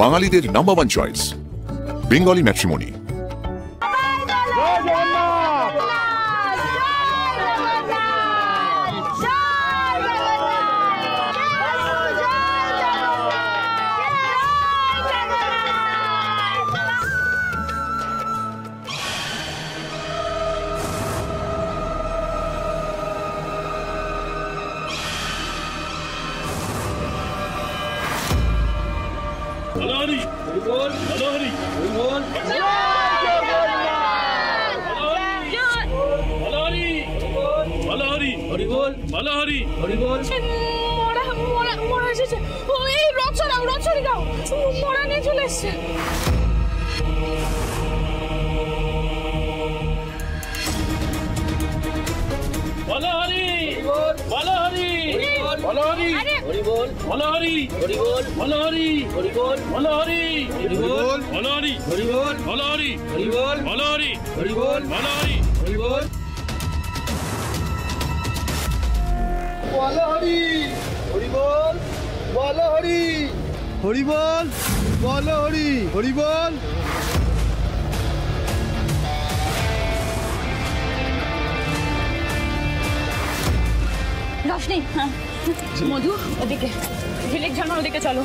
বাঙালিদের number 1 choice Bengali matrimony. रोशनी, हाँ मधु ओदिके झिलिक झलमा ओदिके चलो।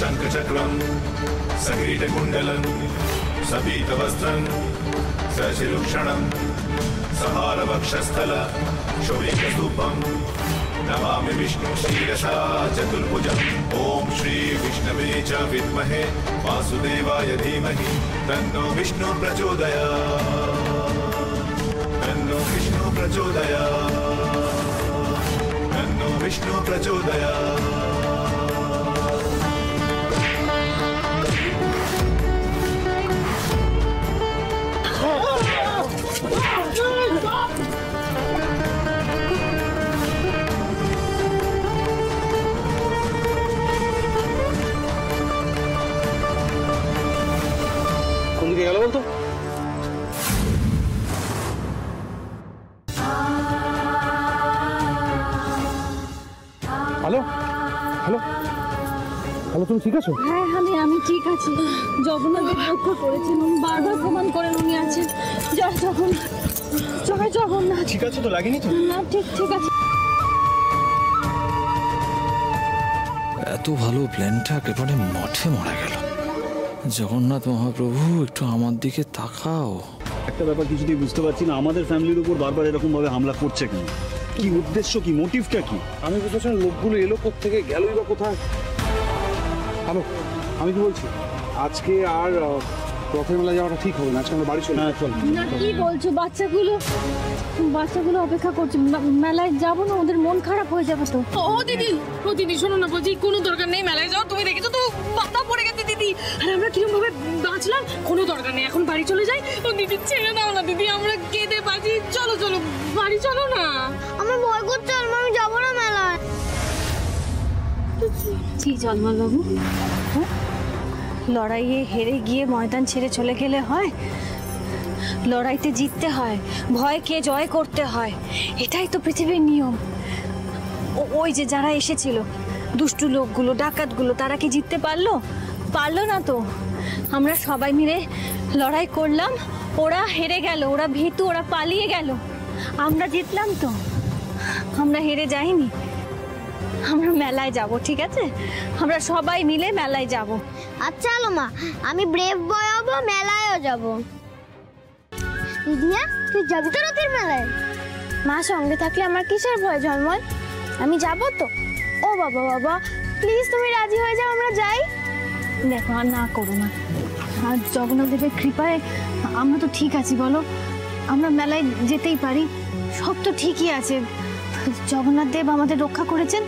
शङ्खचक्रं सकिरीटकुण्डलं सपीतवस्त्रं सशिलुक्षणं सहारवक्षस्थल शोभितस्तूपं नमामि विष्णु शीर्षा चतुर्भुजम् ॐ श्री विष्णवे च विद्महे वासुदेवाय धीमहि तन्नो विष्णु प्रचोदयात् तन्नो विष्णु प्रचोदयात् तन्नो विष्णु प्रचोदयात्। হ্যালো হ্যালো হ্যালো, তুমি ঠিক আছো? হ্যাঁ আমি ঠিক আছি। জগন্নাথ লক্ষ্য করেছেন, উনি বারবার প্রমাণ করেন উনি আছেন। জগন্নাথ ঠিক আছে তো? লাগেনি তো? না, ঠিক আছে। এত ভালো প্ল্যানটা একেবারে মাঠে মারা গেল। জগন্নাথ মহাপ্রভু, একটু আমার দিকে তাকাও। একটা ব্যাপার কিছুতেই বুঝতে পারছি না, আমাদের ফ্যামিলির উপর বারবার এরকম ভাবে হামলা করছে কেন? কি উদ্দেশ্য, কি মোটিভটা কি? আমি বুঝতে পারছি না। লোকগুলো এলো কোত্থেকে, গেলই বা কোথায়? হ্যালো, আমি কি বলছি, আজকে আর রথের মেলা যাওয়াটা ঠিক হবে না। আজকে আমরা বাড়ি চলে। হ্যাঁ চল। না, কি বলছো? বাচ্চাগুলো অপেক্ষা করছে। মেলায় যাবো না, ওদের মন খারাপ হয়ে যাবে তো। ও দিদি শোনো না, বলছি কোনো দরকার নেই মেলায় যাও। তুমি দেখেছো তো পাতা পড়ে গেছে দিদি, আর আমরা কিরকম ভাবে বাঁচলাম। কোনো দরকার নেই, এখন বাড়ি চলে যাই। ও দিদি ছেড়ে দাও না দিদি, আমরা কেঁদে বাঁচি। চলো বাড়ি চলো না। আমার ভয় করছে, আমি যাবো না মেলায়। কি জলমাল বাবু, লড়াইয়ে হেরে গিয়ে ময়দান ছেড়ে চলে গেলে হয়? লড়াইতে জিততে হয়, ভয়কে জয় করতে হয়, এটাই তো পৃথিবীর নিয়ম। ওই যে যারা এসেছিল, দুষ্টু লোকগুলো, ডাকাতগুলো, তারা কি জিততে পারলো না তো। আমরা সবাই মিলে লড়াই করলাম, ওরা হেরে গেল, ওরা ভীতু, ওরা পালিয়ে গেল। আমরা জিতলাম তো, আমরা হেরে যাইনি। আমরা মেলায় যাব, ঠিক আছে? আমরা সবাই মিলে মেলায় যাব। আচ্ছা মা, আমি ব্রেভ বয় হব, মেলায়ও যাব। দিদিয়া, তুই যাবি তো রথের মেলায়? মা সঙ্গে থাকলে আমার কিসের ভয় জন্ময়? আমি যাব তো। ও বাবা প্লিজ তুমি রাজি হয়ে যাও, আমরা যাই। দেখো, আর না করো না। আর জগন্নাথ দেবের কৃপায় আমরা তো ঠিক আছি, বলো। আমরা মেলায় যেতেই পারি, সব তো ঠিকই আছে। জগন্নাথ দেব আমাদের রক্ষা করেছেন,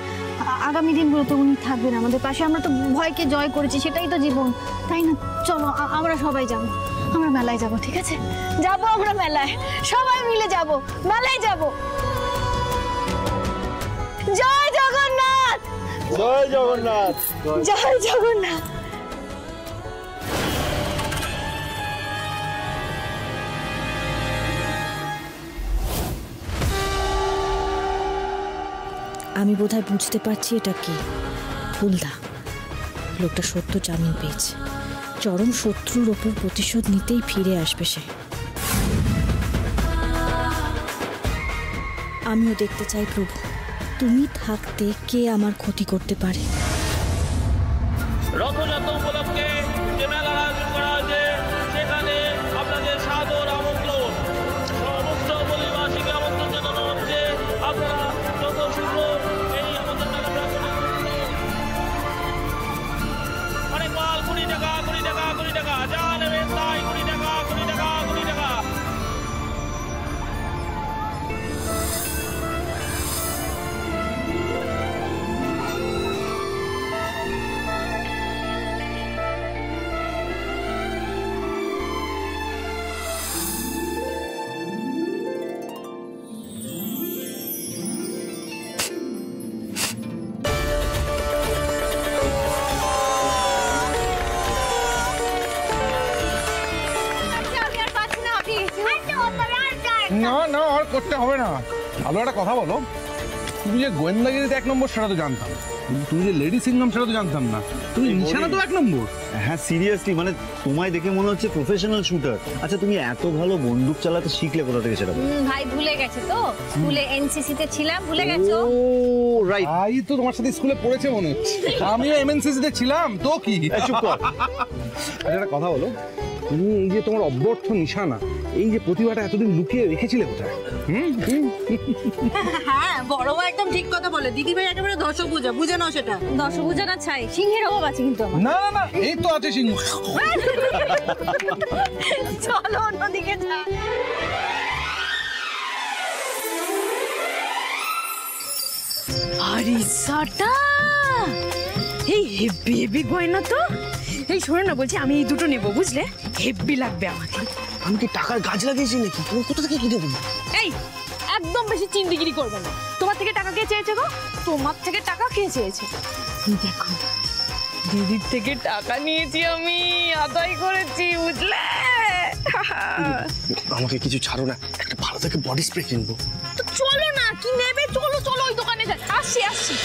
আগামী দিনগুলোতে উনি থাকবেন আমাদের পাশে। আমরা তো ভয়কে জয় করেছি, সেটাই তো জীবন, তাই না? চলো আমরা সবাই যাবো। আমরা মেলায় যাব, ঠিক আছে? যাব আমরা মেলায়, সবাই মিলে যাব, মেলায় যাব। জয় জগন্নাথ, জয় জগন্নাথ, জয় জগন্নাথ। আমি বোধহয় বুঝতে পারছি এটা কি। ফুলদা লোকটা সত্য জামিন পেয়েছে, চরম শত্রুর ওপর প্রতিশোধ নিতেই ফিরে আসবে সে। আমিও দেখতে চাই প্রভু, তুমি থাকতে কে আমার ক্ষতি করতে পারে। রথযাত্রা উপলক্ষে যে মেলার আয়োজন করা হয়েছে সেখানে আপনাদের সাদর আমন্ত্রণ। সমস্ত বলিবাসীকে আমন্ত্রণ জানানো হচ্ছে, আপনারা যত শীঘ্র এই আমাদের মেলা প্রাঙ্গণে অনেক মাল 20 টাকা 20 টাকা 20 টাকা যা নেবেন তাই 20 টাকা 20 টাকা 20 টাকা। না না আর করতে হবে না। ভালো একটা কথা বলো, তুমি যে গোয়েন্দাগিরিতে 1 নম্বর সেটা তো জানতাম, তুমি যে লেডি সিংহাম সেটা তো জানতাম না, তুমি নিশানা তো 1 নম্বর। হ্যাঁ সিরিয়াসলি, মানে তোমায় দেখে মনে হচ্ছে প্রফেশনাল শুটার। আচ্ছা তুমি এত ভালো বন্দুক চালাতে শিখলে কোথা থেকে সেটা? ভাই ভুলে গেছে তো, স্কুলে এনসিসি তে ছিলাম, ভুলে গেছো? ও রাইট, ভাই তো তোমার সাথে স্কুলে পড়েছে মনে হচ্ছে। আমিও এমএনসিসি তে ছিলাম তো কি। চুপ কর। আচ্ছা একটা কথা বলো, তুমি এই যে তোমার অব্যর্থ নিশানা, এই যে প্রতিভাটা এতদিন লুকিয়ে রেখেছিলে কোথায়? হ্যাঁ বড় মা একদম ঠিক কথা বলে, দিদি ভাই একেবারে দশভুজা, বুঝে নাও সেটা। দশভুজা না ছাই, সিংহের অভাব আছে কিন্তু আমার। না না এই তো আছে সিংহ। চলো অন্যদিকে যা। আরে সাটা এই হেভি হেভি গয়না তো। এই শোনো না, বলছি আমি এই দুটো নেবো, বুঝলে? হেভি লাগবে আমাকে। আমি কি টাকার গাছ লাগিয়েছি নাকি? তুমি কোথা থেকে কিনে দেবো? এই একদম বেশি চিন্তিগিরি করবে না। তোমার থেকে টাকা কে চেয়েছে গো? তোমার থেকে টাকা কে চেয়েছে? দেখো দিদির থেকে টাকা নিয়েছি, আমি আদায় করেছি, বুঝলে? আমাকে কিছু ছাড়ো না, একটা ভালো থেকে বডি স্প্রে কিনবো। তো চলো না, কি নেবে? চলো চলো ওই দোকানে যাই। আসছি আসছি।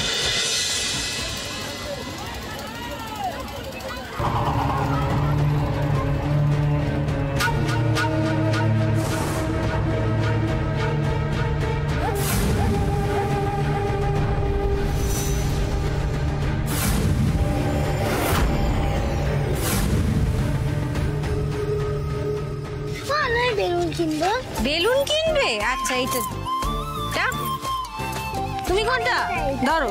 বেলুন কিনবো। বেলুন কিনবে? আচ্ছা এইটা। তুমি কোনটা ধরো?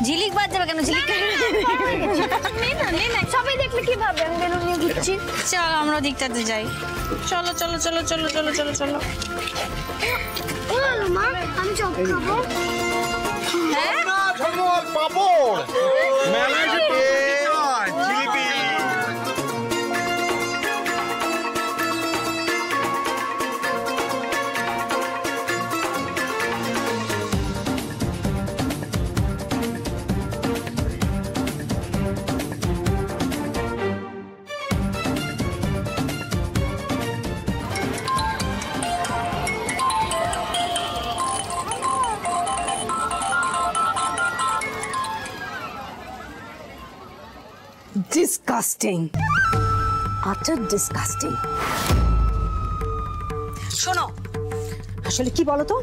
ঝিলিক বাদ যাবে কেন? ঝিলিক সবাই দেখলে কি ভাববে আমি বেলুন নিয়ে ঘুরছি? চলো আমরা দিকটাতে যাই। চলো চলো চলো চলো চলো চলো চলো। মা আমি চপ খাবো। হ্যাঁ ঝলমল পাপড় মেলায় জিলিপি। ডিসকাস্টিং, আচ্ছা ডিসকাস্টিং। শোনো, আসলে কি বলতো,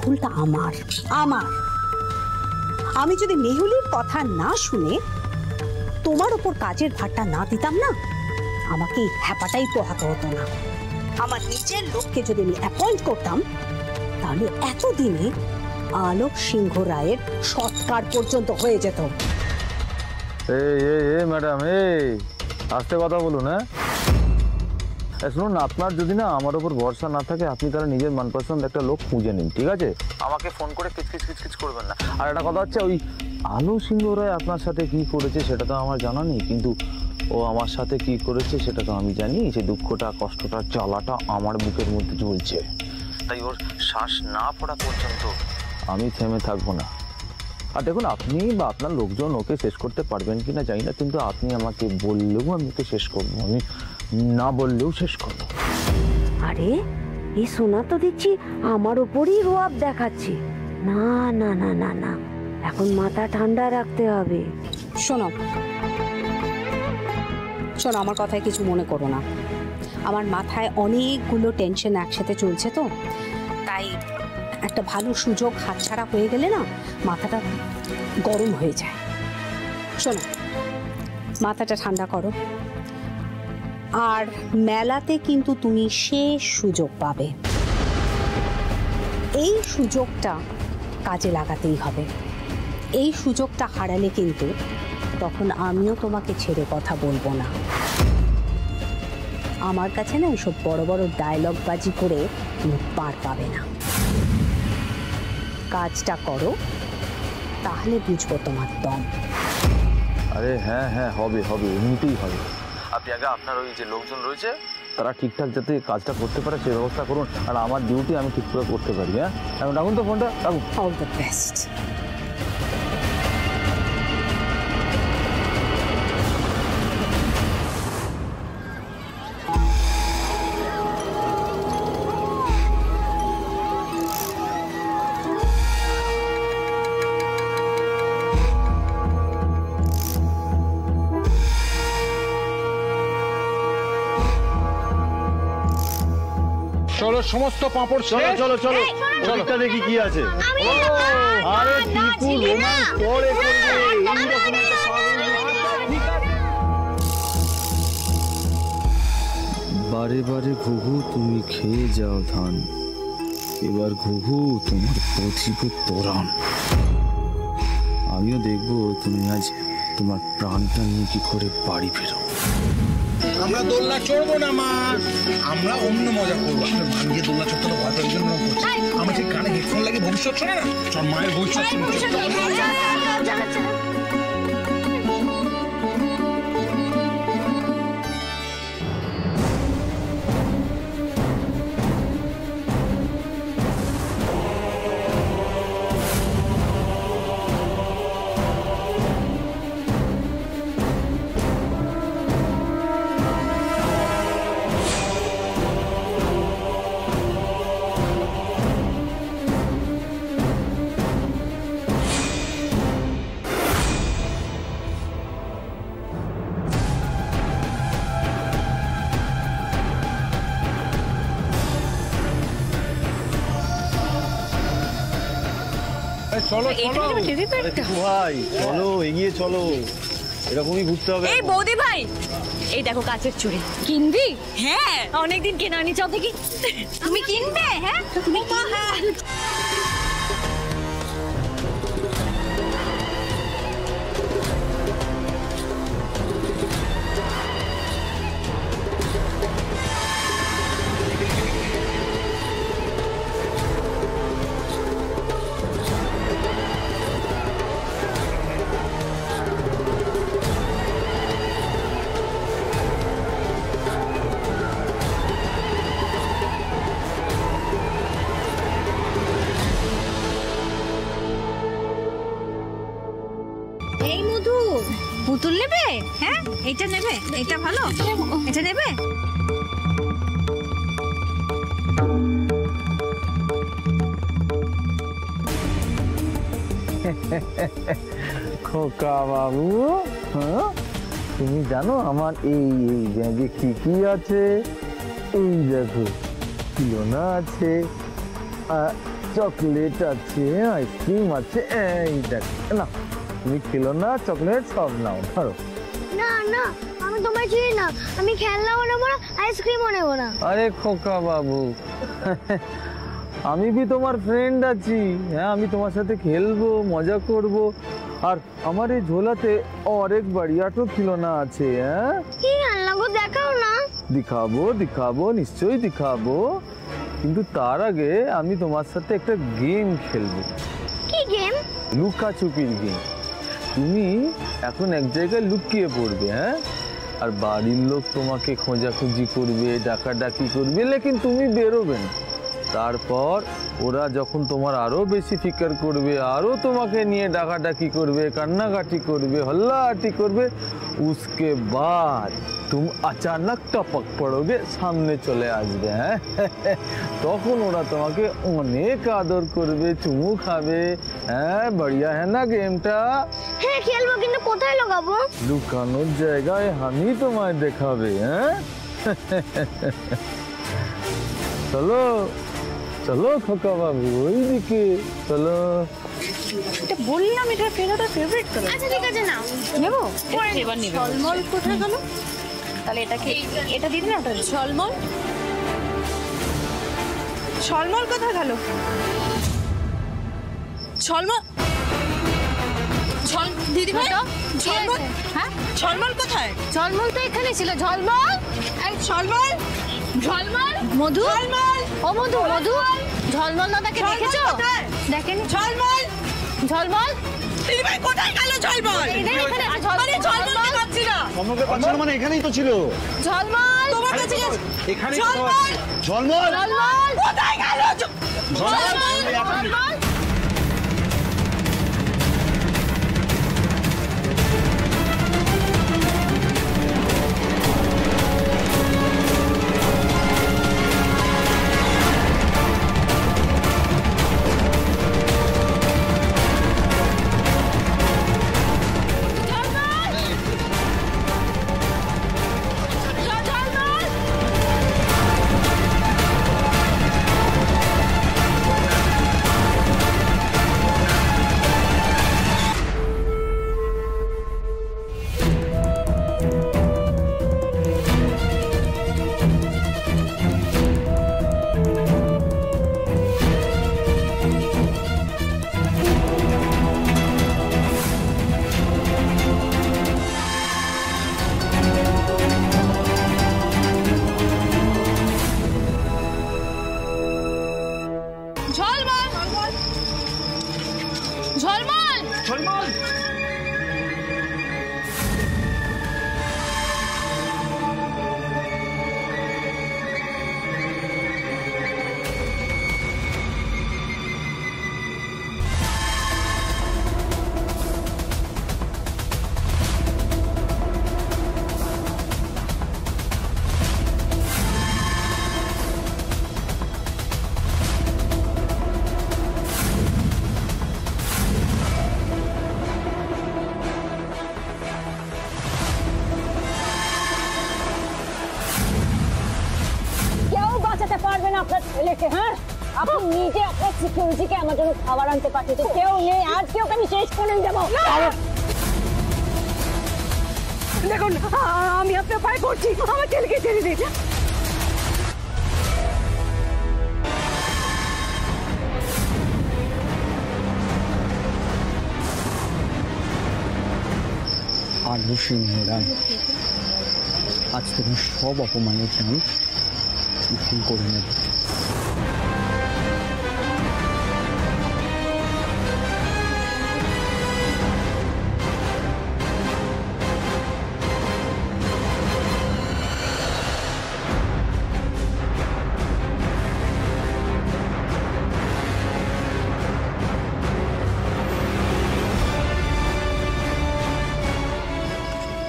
ভুলটা আমার। আমি যদি মেহুলির কথা না শুনে তোমার উপর কাজের ভারটা না দিতাম না, আমাকে এই হ্যাপাটাই পোহাতে হতো না। আমার নিজের লোককে যদি আমি অ্যাপয়েন্ট করতাম, তাহলে এতদিনে আলোক সিংহ রায়ের সৎকার পর্যন্ত হয়ে যেত। এই ম্যাডাম, এই আস্তে কথা বলুন। হ্যাঁ শুনুন, আপনার যদি না আমার উপর ভরসা না থাকে, আপনি তাহলে নিজের মনপসন্দ একটা লোক খুঁজে নিন, ঠিক আছে? আমাকে ফোন করে কিচকিচ করবেন না। আর একটা কথা হচ্ছে, ওই আলো সিংহ রায় আপনার সাথে কি করেছে সেটা তো আমার জানা নেই, কিন্তু ও আমার সাথে কি করেছে সেটা তো আমি জানি। যে দুঃখটা, কষ্টটা, জ্বালাটা আমার বুকের মধ্যে ঝুলছে, তাই ওর শ্বাস না পড়া পর্যন্ত আমি থেমে থাকবো না। আর দেখুন, আপনি বা আপনার লোকজন ওকে শেষ করতে পারবেন কিনা জানি না, কিন্তু আপনি আমাকে বললেও আমি ওকে শেষ করবো, আমি না বললেও শেষ করবো। আরে এই সোনা তো দেখছি আমার ওপরই রোয়াব দেখাচ্ছে। না না না না না, এখন মাথা ঠান্ডা রাখতে হবে। শোনো শোনো, আমার কথায় কিছু মনে করো না। আমার মাথায় অনেকগুলো টেনশন একসাথে চলছে, তো তাই একটা ভালো সুযোগ হাতছাড়া হয়ে গেলে না মাথাটা গরম হয়ে যায়। শোনো, মাথাটা ঠান্ডা করো, আর মেলাতে কিন্তু তুমি শেষ সুযোগ পাবে। এই সুযোগটা কাজে লাগাতেই হবে। এই সুযোগটা হারালে কিন্তু তখন আমিও তোমাকে ছেড়ে কথা বলবো না। আমার কাছে না এসব বড় বড় ডায়লগ বাজি করে তুমি পার পাবে না। কাজটা করো, তাহলে বুঝবো তোমার দম। আরে হ্যাঁ হ্যাঁ, হবে হবে, এমনিতেই হবে। আপনি আগে আপনার ওই যে লোকজন রয়েছে তারা ঠিকঠাক যাতে কাজটা করতে পারে সেই ব্যবস্থা করুন, আর আমার ডিউটি আমি ঠিক করে করতে পারি। হ্যাঁ, এখন রাখুন তো ফোনটা, রাখুন। All the best. চলো, সমস্ত পাঁপড় চলো চলো চলো, ওদিকটা দেখি কি আছে। আরে টিপু রোমান্স পরে করবে, এইরকম একটা পাগল। বারে বারে ঘুঘু তুমি খেয়ে যাও ধান, এবার ঘুঘু তোমার পথিকে তোরান। আমিও দেখবো তুমি আজ তোমার প্রাণটা নিয়ে কি করে বাড়ি ফেরো। আমরা দোলনা চড়বো না মা, আমরা অন্য মজা করবো। আসলে মানকে দোলনা চড়তে ভয় পাওয়ার জন্য করছি। আমার ঠিক কানে হেডফোন লাগে, ভবিষ্যৎ শোনে না। চল মায়ের ভবিষ্যৎ চলো চলো ভাই, চলো এগিয়ে চলো, এরকমই ঘুরতে হবে। এই বৌদি ভাই, এই দেখো কাচের চুড়ি কিনবি? হ্যাঁ, অনেকদিন কেনা নি, চল দেখি। তুমি কিনবে? হ্যাঁ তুমি পুতুল নেবে? হ্যাঁ, এটা নেবে? এটা ভালো, এটা নেবে? খোকা বাবু, হ্যাঁ তুমি জানো আমার এই ব্যাগে কি কি আছে? এই দেখো, খিলৌনা আছে, চকলেট আছে, আইসক্রিম আছে। এই দেখো না, তুমি খিলৌনা চকলেট সব নাও, ধরো। না না, আমি তোমার চিনি না, আমি খেলনাও নেবো না, আইসক্রিমও নেবো না। আরে খোকা বাবু, আমি भी তোমার ফ্রেন্ড আছি। হ্যাঁ, আমি তোমার সাথে খেলবো, মজা করব। আর আমার এই ঝোলাতে অনেক बढ़िया তো খিলৌনা আছে। হ্যাঁ, কি খেলনা গো, দেখাও না। দিখাবো দিখাবো, নিশ্চয়ই দিখাবো, কিন্তু তার আগে আমি তোমার সাথে একটা গেম খেলবো। কি গেম? লুকাছুপির গেম। তুমি এখন এক জায়গায় লুকিয়ে পড়বে। হ্যাঁ, আর বাড়ির লোক তোমাকে খোঁজাখুঁজি করবে, ডাকাডাকি করবে, লেকিন তুমি বেরোবে না। তারপর ওরা যখন তোমার আরো বেশি ফিকার করবে, আরো তোমাকে নিয়ে ডাকাডাকি করবে, কান্নাকাটি করবে, হল্লাহাটি করবে, उसके बाद तुम अचानक टपक पड़ोगे, सामने चले আসবে। হ্যাঁ, তখন ওরা তোমাকে অনেক আদর করবে, চুমু খাবে। হ্যাঁ, बढ़िया है ना गेमটা? হ্যাঁ খেলবো, কিন্তু কোথায় লাগাবো? লুকানোর জায়গায় আমি তোমায় দেখাবে। হ্যাঁ, চলো চলো খোকা বাবু, ওইদিকে চলো। এটা বললাম এটা ফেরাটা ফেভারিট কালার। আচ্ছা ঠিক আছে, নাও নেবো। এবার নেবে। ঝলমল কোথায় গেল? তাহলে এটাকে এটা দিদি না, ওটা ঝলমল। ঝলমল কোথায় গেল? ঝলমল দিদি ভাই, ঝলমল। হ্যাঁ, ঝলমল কোথায়? ঝলমল তো এখানে ছিল। ঝলমল, এই ঝলমল, ঝলমল, মধু, ঝলমল, ও মধু, মধু, ঝলমল দাদাকে দেখেছো? দেখেন ঝলমল, ঝলমল দিদি ভাই কোথায় গেল ঝলমল? এখানে আছে মানে ঝলমল পাচ্ছি না। মানে এখানেই তো ছিল। ঝলমল তোমার কাছে এখানে ঝলমল, ঝলমল ঝলমল কোথায় গেল? ঝলমল আপনার ছেলেকে। হ্যাঁ, আপনি নিজে আপনার সিকিউরিটিকে আমার জন্য খাবার আনতে পাঠিয়েছে, কেউ নেই, আজকে ওকে আমি শেষ করে দেবো। দেখুন, আমি আপনার পায়ে পড়ছি, আমার ছেলেকে ছেড়ে দিন। আর সিংহরাম, আজ তোমার সব অপমানের দাম তুমি করে নেবে।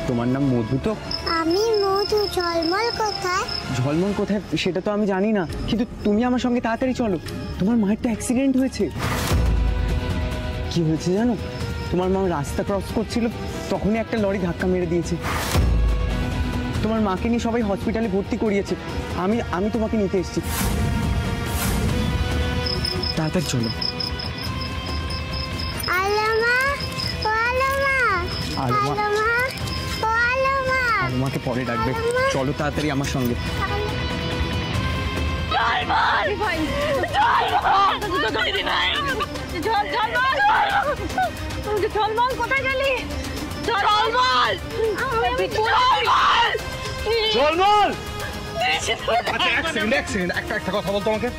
তোমার নাম মধু তো? আমি মধু। ঝলমল কোথায়? ঝলমল কোথায় সেটা তো আমি জানি না, কিন্তু তুমি আমার সঙ্গে তাড়াতাড়ি চলো। তোমার মায়ের তো অ্যাক্সিডেন্ট হয়েছে। কি হয়েছে জানো? তোমার মা রাস্তা ক্রস করছিল, তখনই একটা লরি ধাক্কা মেরে দিয়েছে। তোমার মাকে নিয়ে সবাই হসপিটালে ভর্তি করিয়েছে। আমি তোমাকে নিতে এসেছি, তাড়াতাড়ি চলো। তোমাকে পরে ডাকবে, চলো তাড়াতাড়ি আমার সঙ্গে। ঝলমল কোথায় গেলি? ঝলমল, ঝলমল, একটা কথা বলতো আমাকে,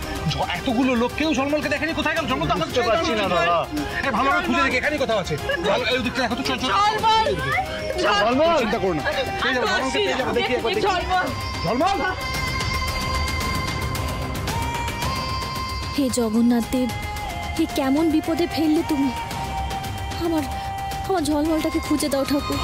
এতগুলো লোক কেউ ঝলমলকে দেখেনি, কোথায় গেল ঝলমল? তো আমরা পাচ্ছি না দাদা। ভালো খুঁজে দেখি, এখানেই কোথাও আছে। এই দিকটা দেখো তো, চল চল। চিন্তা করো না, পেয়ে যাবো, ঝলমলকে পেয়ে যাবো, দেখি একবার দেখি। ঝলমল! হে জগন্নাথ দেব, হে কেমন বিপদে ফেললে তুমি। আমার ঝলমলটাকে খুঁজে দাও ঠাকুর।